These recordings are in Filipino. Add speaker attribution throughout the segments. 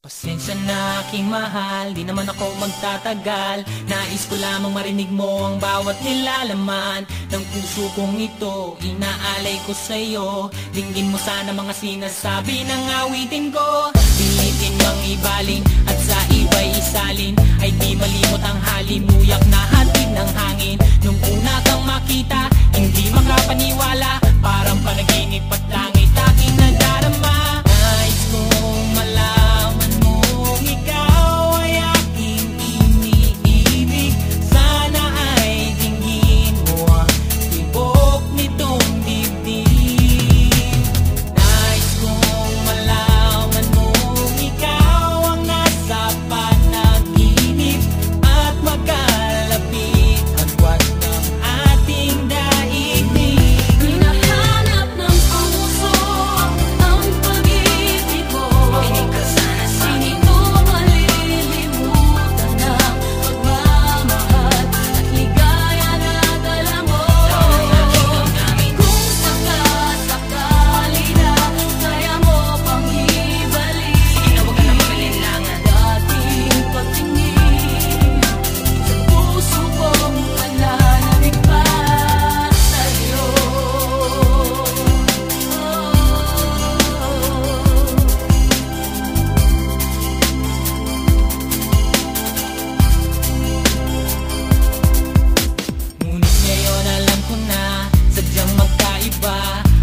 Speaker 1: Pasensya na aking mahal, di naman ako magtatagal. Nais ko lamang marinig mo ang bawat nilalaman ng puso kong ito, inaalay ko sa'yo. Dinggin mo sana mga sinasabi ng awitin ko. Pilitin mang ibaling at sa iba'y isalin, ay di malimot ang halimuyak na hatid ng hangin. Nung una kang makita, hindi makapaniwala, parang panaginip at langit aking nadarama. Nais kong malaman mong ikaw ay aking iniibig. Sana ay dinggin mo ang tibok nitong dibdib. Nais kong malaman mong ikaw ang nasa panaginip at magkalapit hagwat ng ating daigdig.
Speaker 2: Hinahanap ng puso ang pag-ibig mo. Makinig ka sana sa akin. Hindi mo malilimutan ang pagmamahal at ligaya na dala mo. Kung sakasakali na kaya mo pang ibalik, sige na, huwag ka na mag-alinlangan. Dating pagtingin sa puso kong pananabik pa sa'yo.
Speaker 1: Ngunit ngayon alam ko na sadyang magkaiba.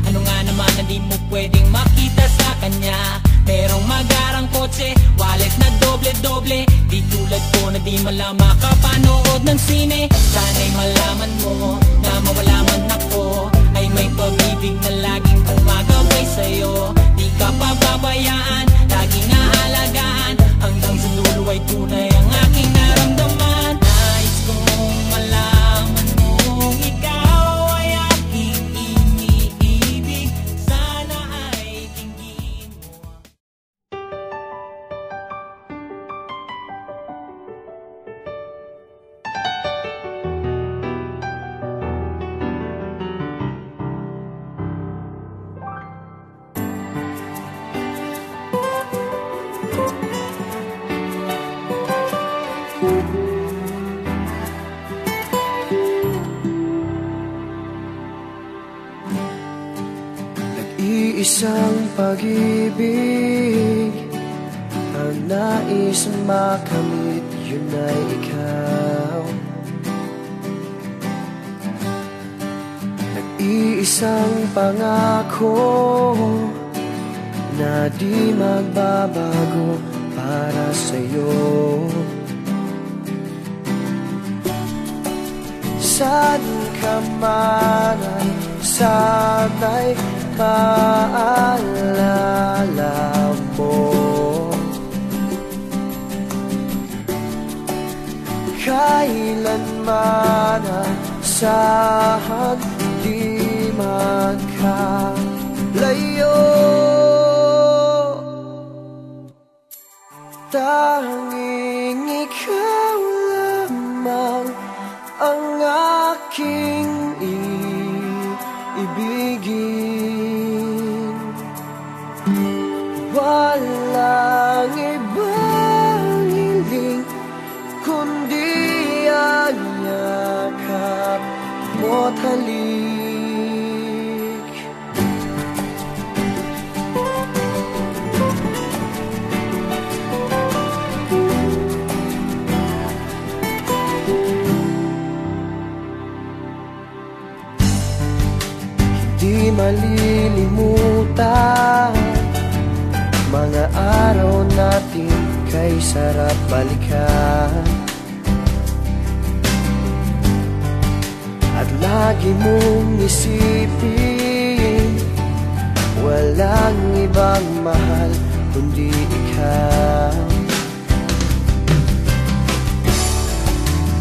Speaker 1: Ano nga naman na di mo pwedeng makita sa kanya? Merong magarang kotse, wallet na doble-doble, di tulad ko na di mala makapanood ng sine. Sana'y malaman mo na mawala man ako, ay may pag-ibig na laging gumagabay sa'yo. Di ka pababayaan, laging aalagaan, hanggang sa dulo ay tunay ang aking naramdaman. Nais kong malaman mong ikaw ay aking iniibig. Sana ay dinggin mo.
Speaker 3: Nag-iisang pag-ibig ang nais makamit, yun ay ikaw. Nag-iisang pangako na di magbabago para sa'yo. Saan ka man ay sana'y maalala mo. Kailanman ay saan di magkalayo. Tanging ikaw lamang ang aking iibigin. Walang ibang hiling kundi ang yakap mo't halik. Di malilimutan mga araw natin kay sarap balikan. At lagi mong isipin, walang ibang mahal kundi ikaw.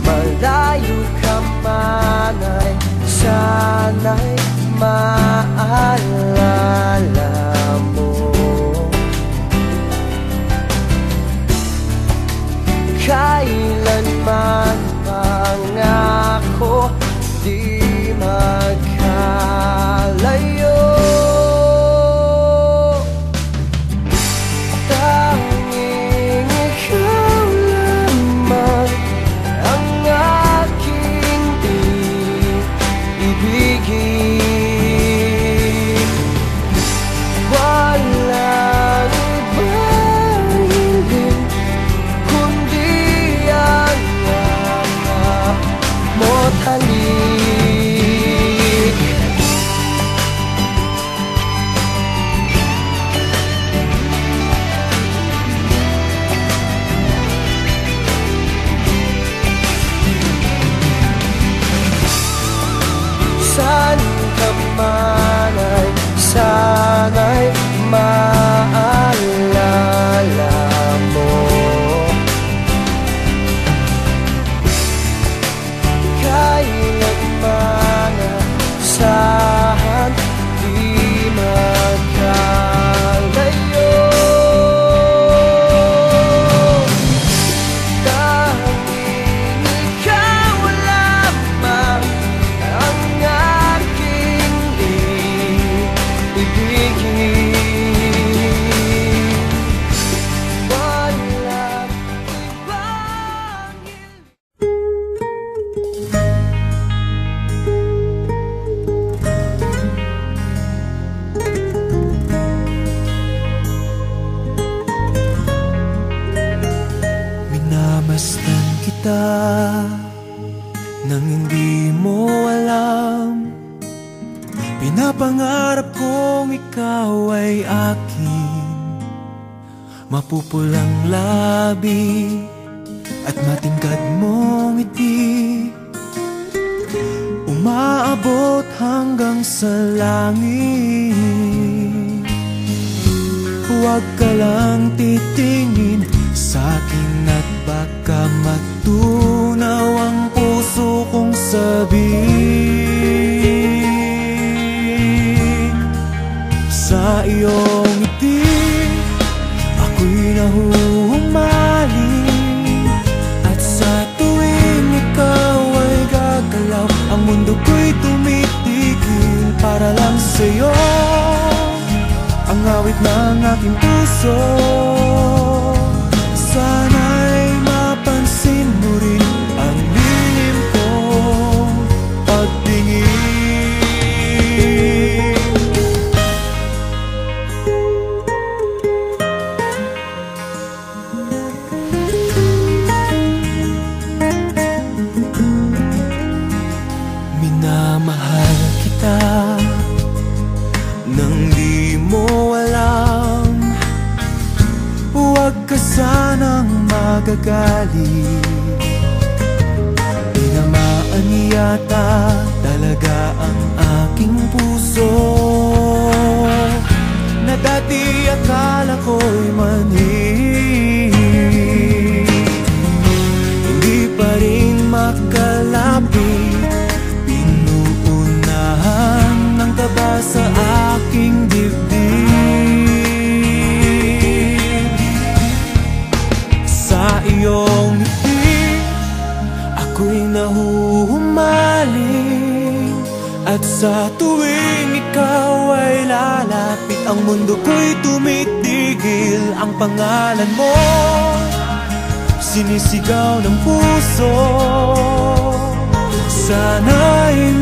Speaker 3: Malayo ka man ay sana'y maalala mo. Kailanman pangako di magkalayo. Masdan kita nang hindi mo alam. Pinapangarap kong ikaw ay akin. Mapupulang labi at matingkad mong ngiti, umaabot hanggang sa langit. Huwag ka lang titingin sa'kin at baka matunaw ang puso kong sabihin. Sa iyong ngiti ako'y nahuhumaling, at sa tuwing ikaw ay gagalaw, ang mundo ko'y tumitigil para lang sa'yo. Ang awit ng aking puso, sana'y mapansin mo rin ang lihim kong pagtingin. Minamahal kita nang di mo alam. Huwag ka sanang magagalit, tinamaan yata talaga ang aking puso, na dati akala ko'y mani. Hindi pa rin makalapit, pinuunahan ng kaba sa aking dibdib. Sa iyong ngiti ako'y nahuhumaling, at sa tuwing ikaw ay lalapit, ang mundo ko'y tumitigil. Ang pangalan mo sinisigaw ng puso, sana'y